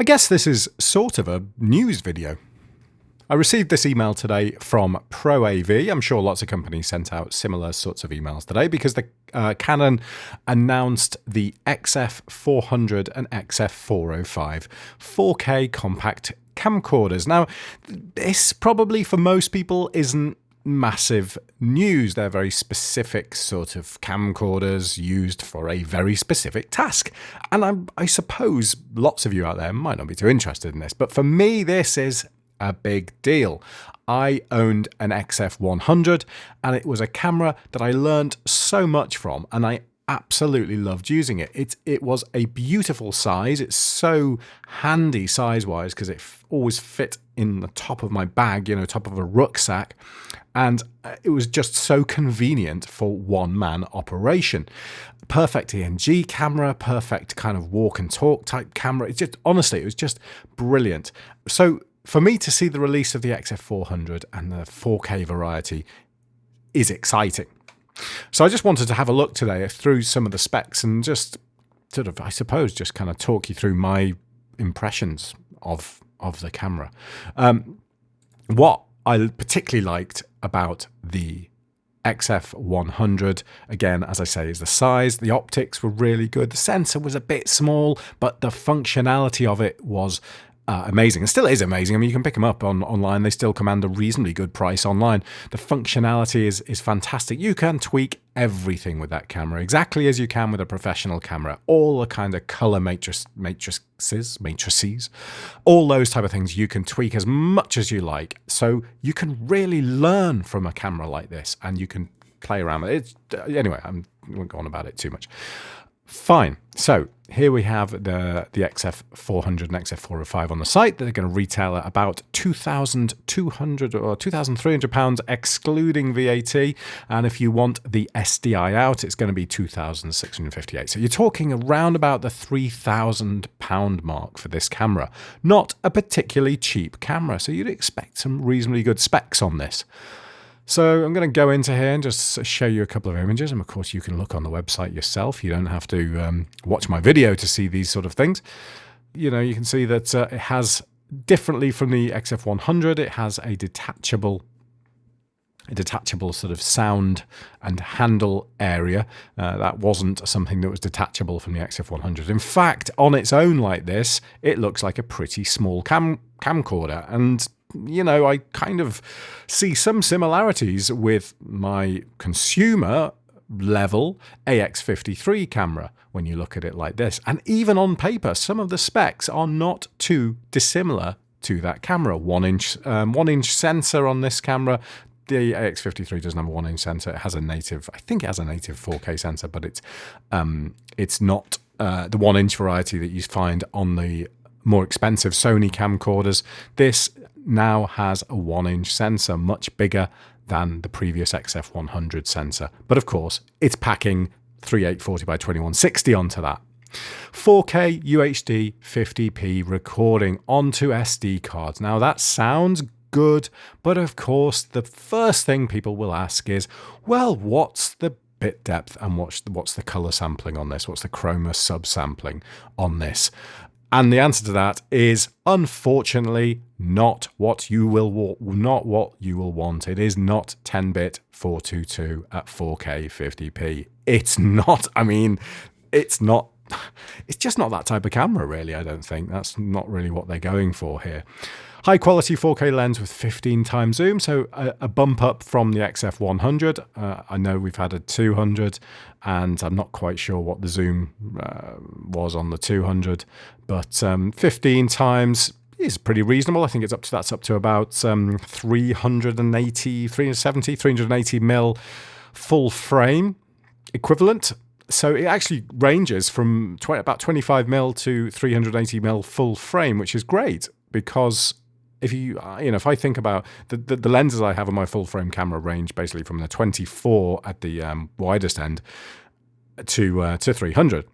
I guess this is sort of a news video. I received this email today from ProAV. I'm sure lots of companies sent out similar sorts of emails today because the Canon announced the XF400 and XF405 4K compact camcorders. Now, this probably for most people isn't massive news. They're very specific sort of camcorders used for a very specific task. And I suppose lots of you out there might not be too interested in this, but for me, this is a big deal. I owned an XF100 and it was a camera that I learned so much from, and I absolutely loved using it. It was a beautiful size. It's so handy size-wise because it always fit in the top of my bag, top of a rucksack. And it was just so convenient for one-man operation. Perfect ENG camera, perfect kind of walk and talk type camera. It's just, honestly, it was just brilliant. So for me to see the release of the XF400 and the 4K variety is exciting. So I just wanted to have a look today through some of the specs and just sort of, I suppose, just kind of talk you through my impressions of the camera. What I particularly liked about the XF100, again, as I say, is the size. The optics were really good. The sensor was a bit small, but the functionality of it was amazing. It still is amazing. I mean, you can pick them up online. They still command a reasonably good price online. The functionality is fantastic. You can tweak everything with that camera, exactly as you can with a professional camera. All the kind of color matrices, all those type of things you can tweak as much as you like. So you can really learn from a camera like this, and you can play around with it. Anyway, I won't go on about it too much. Fine. So here we have the XF400 and XF405 on the site. They're going to retail at about £2,200 or £2,300 excluding VAT. And if you want the SDI out, it's going to be £2,658. So you're talking around about the £3,000 mark for this camera. Not a particularly cheap camera. So you'd expect some reasonably good specs on this. So I'm going to go into here and just show you a couple of images. And of course, you can look on the website yourself. You don't have to watch my video to see these sort of things. You can see that it has, differently from the XF100, it has a detachable sort of sound and handle area. That wasn't something that was detachable from the XF100. In fact, on its own like this, it looks like a pretty small camcorder. And I kind of see some similarities with my consumer level AX53 camera when you look at it like this. And even on paper, some of the specs are not too dissimilar to that camera. 1-inch sensor on this camera. The AX53 doesn't have a 1-inch sensor. It has a native, I think it has a native 4K sensor, but it's not the 1-inch variety that you find on the more expensive Sony camcorders. This now has a 1-inch sensor, much bigger than the previous XF100 sensor. But of course, it's packing 3840 by 2160 onto that. 4K UHD 50p recording onto SD cards. Now that sounds good, but of course, the first thing people will ask is, well, what's the bit depth and what's the color sampling on this? What's the chroma subsampling on this? And the answer to that is, unfortunately, not what you will want. It is not 10-bit 422 at 4K 50p. It's not. I mean, it's not. It's just not that type of camera, really. I don't think that's not really what they're going for here. High quality 4K lens with 15 times zoom, so a bump up from the XF100. I know we've had a 200, and I'm not quite sure what the zoom was on the 200, but 15 times is pretty reasonable. I think that's up to about 380 mil full frame equivalent. So it actually ranges from about 25 mil to 380 mil full frame, which is great because if I think about the lenses I have on my full frame camera range basically from the 24 at the widest end to 300.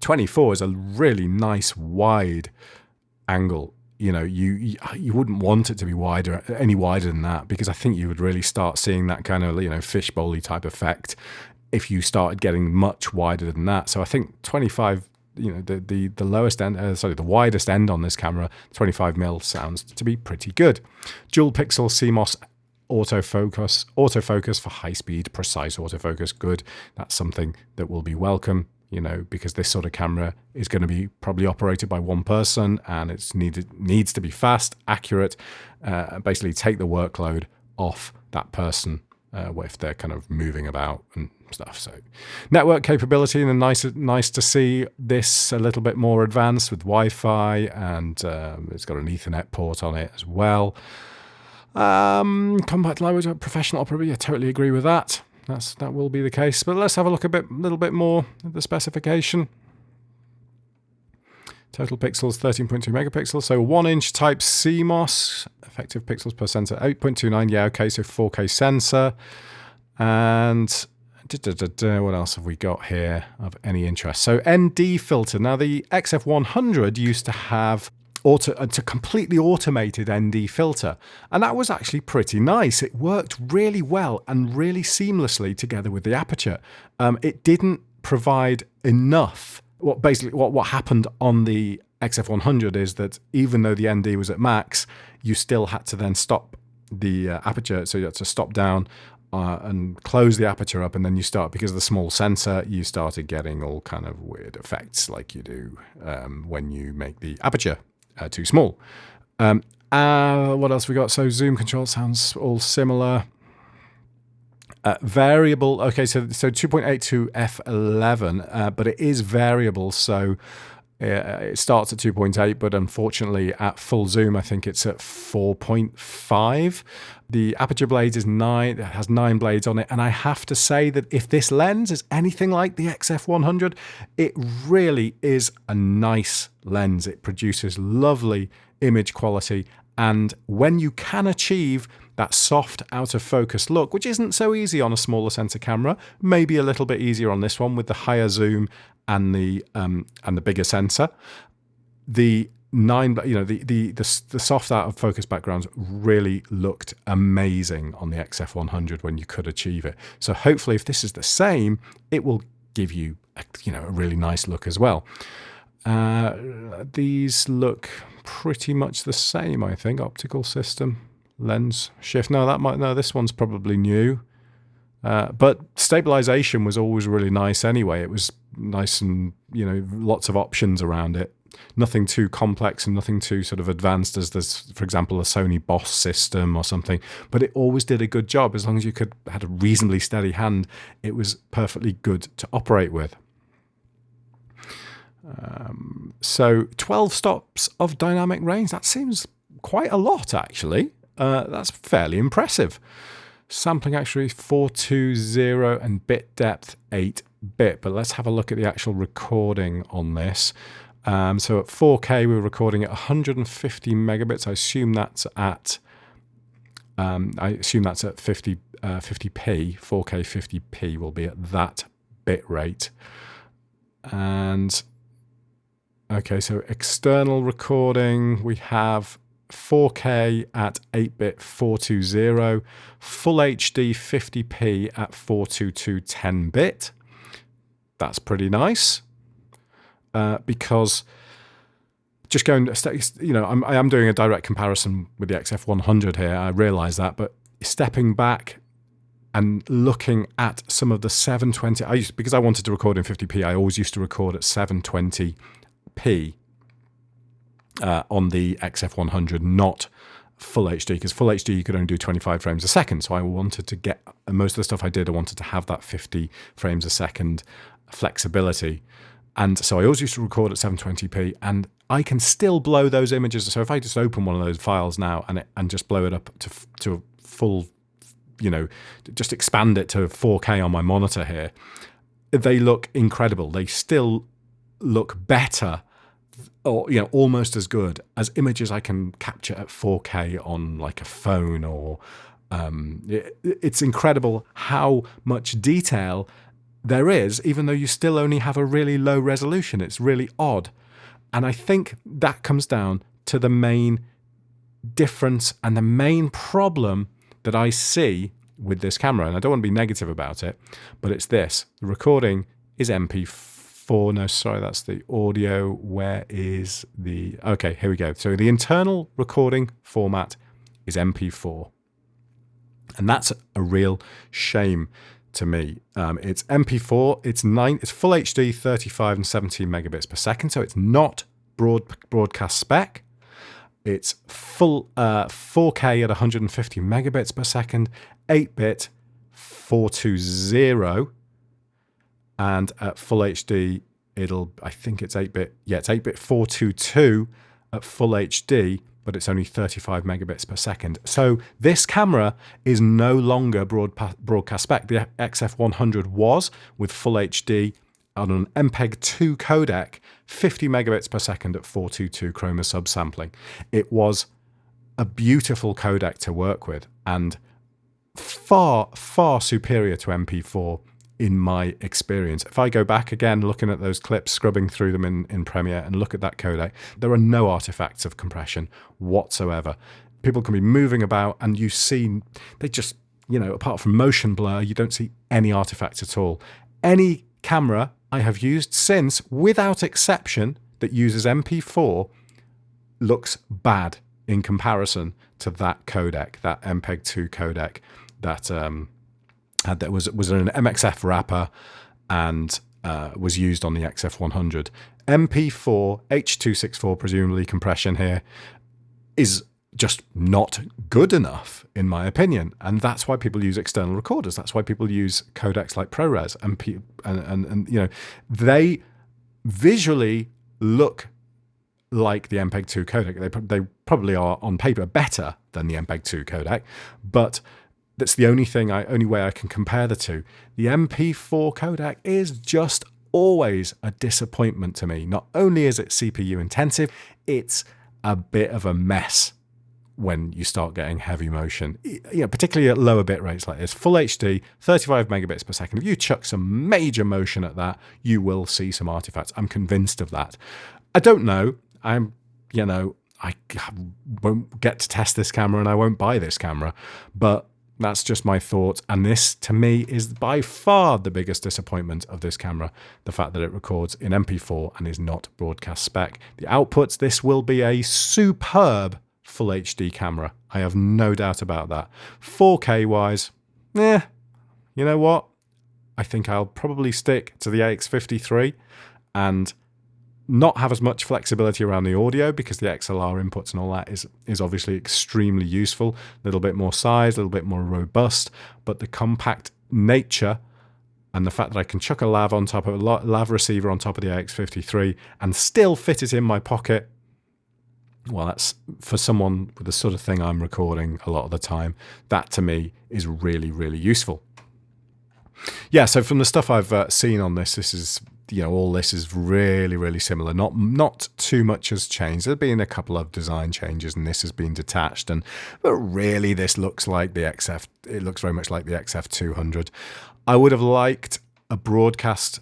24 is a really nice wide angle. You wouldn't want it to be any wider than that, because I think you would really start seeing that kind of fishbowly type effect if you started getting much wider than that. So I think 25 the lowest end, the widest end on this camera, 25mm, sounds to be pretty good. Dual pixel CMOS autofocus for high-speed, precise autofocus. Good. That's something that will be welcome, because this sort of camera is going to be probably operated by one person, and it's needs to be fast, accurate, basically take the workload off that person if they're kind of moving about and stuff. So network capability, and nice to see this a little bit more advanced with Wi-Fi, and it's got an Ethernet port on it as well. Compact language, professional operator, I totally agree with that. That will be the case. But let's have a look a little bit more at the specification. Total pixels 13.2 megapixels, so 1-inch type CMOS, effective pixels per sensor 8.29. Yeah, okay, so 4K sensor. And what else have we got here of any interest? So ND filter. Now the XF100 used to have a completely automated ND filter, and that was actually pretty nice. It worked really well and really seamlessly together with the aperture. It didn't provide enough. What happened on the XF100 is that even though the ND was at max, you still had to then stop the aperture, so you had to stop down and close the aperture up, and then because of the small sensor, you started getting all kind of weird effects like you do when you make the aperture too small. What else we got? So zoom control sounds all similar. Variable, okay, so 2.8 to f11, but it is variable, so it starts at 2.8, but unfortunately at full zoom I think it's at 4.5. The aperture blades is 9, it has 9 blades on it, and I have to say that if this lens is anything like the XF100, it really is a nice lens. It produces lovely image quality, and when you can achieve that soft out of focus look, which isn't so easy on a smaller sensor camera, maybe a little bit easier on this one with the higher zoom and the bigger sensor. The soft out of focus backgrounds really looked amazing on the XF100 when you could achieve it. So hopefully, if this is the same, it will give you a really nice look as well. These look pretty much the same, I think. Optical system. Lens shift. No, this one's probably new. But stabilization was always really nice anyway. It was nice and, lots of options around it. Nothing too complex and nothing too sort of advanced as there's, for example, a Sony Boss system or something. But it always did a good job. As long as you had a reasonably steady hand, it was perfectly good to operate with. So 12 stops of dynamic range. That seems quite a lot, actually. That's fairly impressive. Sampling actually 420 and bit depth 8-bit. But let's have a look at the actual recording on this. So at 4K, we're recording at 150 megabits. I assume that's at 50p. 4K 50p will be at that bit rate. And okay, so external recording, we have 4K at 8-bit 420, Full HD 50p at 422 10-bit. That's pretty nice. Because just going, I am doing a direct comparison with the XF100 here. I realise that, but stepping back and looking at some of the 720, because I wanted to record in 50p, I always used to record at 720p on the XF100, not Full HD, because Full HD you could only do 25 frames a second. So I wanted to get, and most of the stuff I did, I wanted to have that 50 frames a second flexibility. And so I always used to record at 720p, and I can still blow those images. So if I just open one of those files now and just blow it up to full, just expand it to 4K on my monitor here, they look incredible. They still look better, or almost as good as images I can capture at 4K on like a phone. Or it's incredible how much detail there is, even though you still only have a really low resolution. It's really odd. And I think that comes down to the main difference and the main problem that I see with this camera. And I don't want to be negative about it, but it's this. The recording is MP4. XF4, no, sorry, that's the audio. Where is the, okay, here we go. So the internal recording format is MP4. And that's a real shame to me. It's MP4, it's full HD, 35 and 17 megabits per second. So it's not broadcast spec. It's full 4K at 150 megabits per second, 8-bit 420, and at full HD, I think it's 8-bit, yeah, it's 8-bit 422 at full HD, but it's only 35 megabits per second. So this camera is no longer broadcast spec. The XF100 was with full HD on an MPEG-2 codec, 50 megabits per second at 422 chroma subsampling. It was a beautiful codec to work with and far, far superior to MP4 in my experience. If I go back again, looking at those clips, scrubbing through them in Premiere and look at that codec, there are no artifacts of compression whatsoever. People can be moving about and you see, they just, apart from motion blur, you don't see any artifacts at all. Any camera I have used since, without exception, that uses MP4 looks bad in comparison to that codec, that MPEG-2 codec that was an MXF wrapper and was used on the XF100. MP4 H.264 presumably compression here is just not good enough in my opinion, and that's why people use external recorders. That's why people use codecs like ProRes and they visually look like the MPEG-2 codec. They probably are on paper better than the MPEG-2 codec, but that's the only way I can compare the two. The MP4 codec is just always a disappointment to me. Not only is it CPU intensive, it's a bit of a mess when you start getting heavy motion, particularly at lower bit rates like this. Full HD, 35 megabits per second. If you chuck some major motion at that, you will see some artifacts. I'm convinced of that. I don't know. I won't get to test this camera and I won't buy this camera, but that's just my thoughts. And this, to me, is by far the biggest disappointment of this camera, the fact that it records in MP4 and is not broadcast spec. The outputs, this will be a superb full HD camera. I have no doubt about that. 4K wise, you know what? I think I'll probably stick to the AX53 and not have as much flexibility around the audio, because the XLR inputs and all that is obviously extremely useful. A little bit more size, a little bit more robust, but the compact nature and the fact that I can chuck a lav on top of a lav receiver on top of the AX53 and still fit it in my pocket, well, that's for someone with the sort of thing I'm recording a lot of the time, that to me is really, really useful. Yeah, so from the stuff I've seen on this is, all this is really, really similar. Not too much has changed. There's been a couple of design changes and this has been detached, but really this looks like the XF, it looks very much like the XF200. I would have liked a broadcast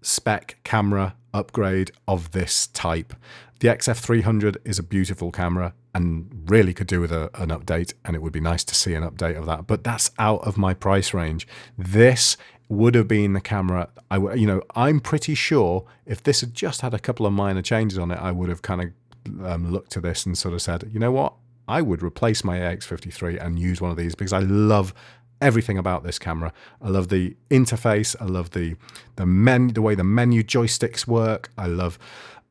spec camera upgrade of this type. The XF300 is a beautiful camera and really could do with an update, and it would be nice to see an update of that, but that's out of my price range. This would have been the camera I'm pretty sure if this had just had a couple of minor changes on it, I would have kind of looked to this and sort of said, you know what, I would replace my AX53 and use one of these, because I love everything about this camera. I love the interface. I love the way the menu joysticks work. I love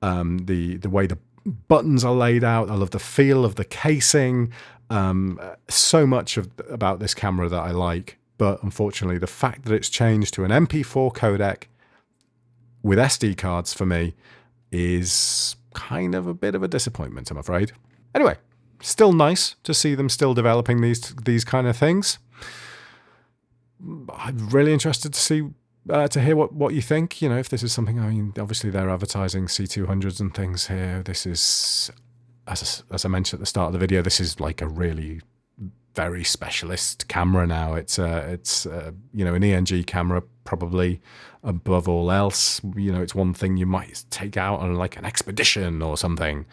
the way the buttons are laid out. I love the feel of the casing. So much about this camera that I like. But unfortunately, the fact that it's changed to an MP4 codec with SD cards for me is kind of a bit of a disappointment, I'm afraid. Anyway, still nice to see them still developing these kind of things. I'm really interested to see to hear what you think. If this is something, obviously they're advertising C200s and things here. This is, as I mentioned at the start of the video, this is like a really very specialist camera now. It's an ENG camera probably above all else. It's one thing you might take out on like an expedition or something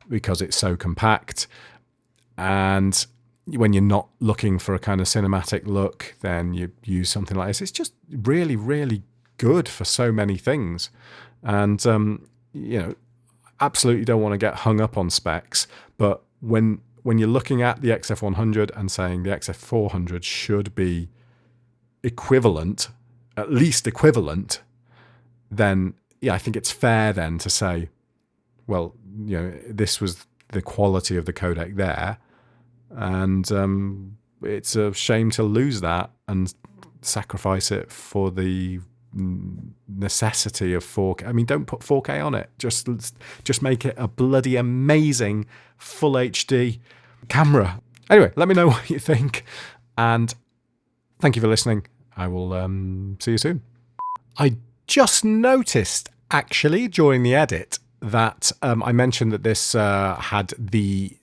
because it's so compact. And when you're not looking for a kind of cinematic look, then you use something like this. It's just really, really good for so many things. And, absolutely don't want to get hung up on specs, but when you're looking at the XF100 and saying the XF400 should be equivalent, at least equivalent, then I think it's fair then to say, well, this was the quality of the codec there, and it's a shame to lose that and sacrifice it for the necessity of 4K. I mean, don't put 4K on it. Just make it a bloody amazing full HD camera. Anyway, let me know what you think, and thank you for listening. I will see you soon. I just noticed, actually, during the edit that I mentioned that this had the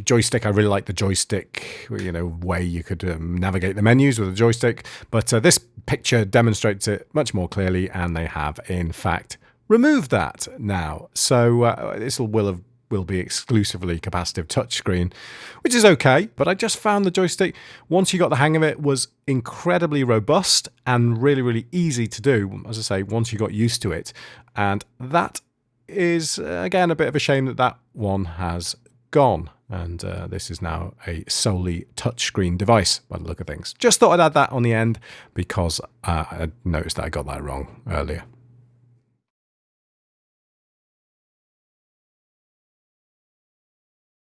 joystick. I really like the joystick, way you could navigate the menus with a joystick. But this picture demonstrates it much more clearly, and they have, in fact, removed that now. So this will be exclusively capacitive touchscreen, which is okay. But I just found the joystick, once you got the hang of it, was incredibly robust and really, really easy to do, as I say, once you got used to it. And that is, again, a bit of a shame that one has gone. And this is now a solely touchscreen device by the look of things. Just thought I'd add that on the end because I noticed that I got that wrong earlier.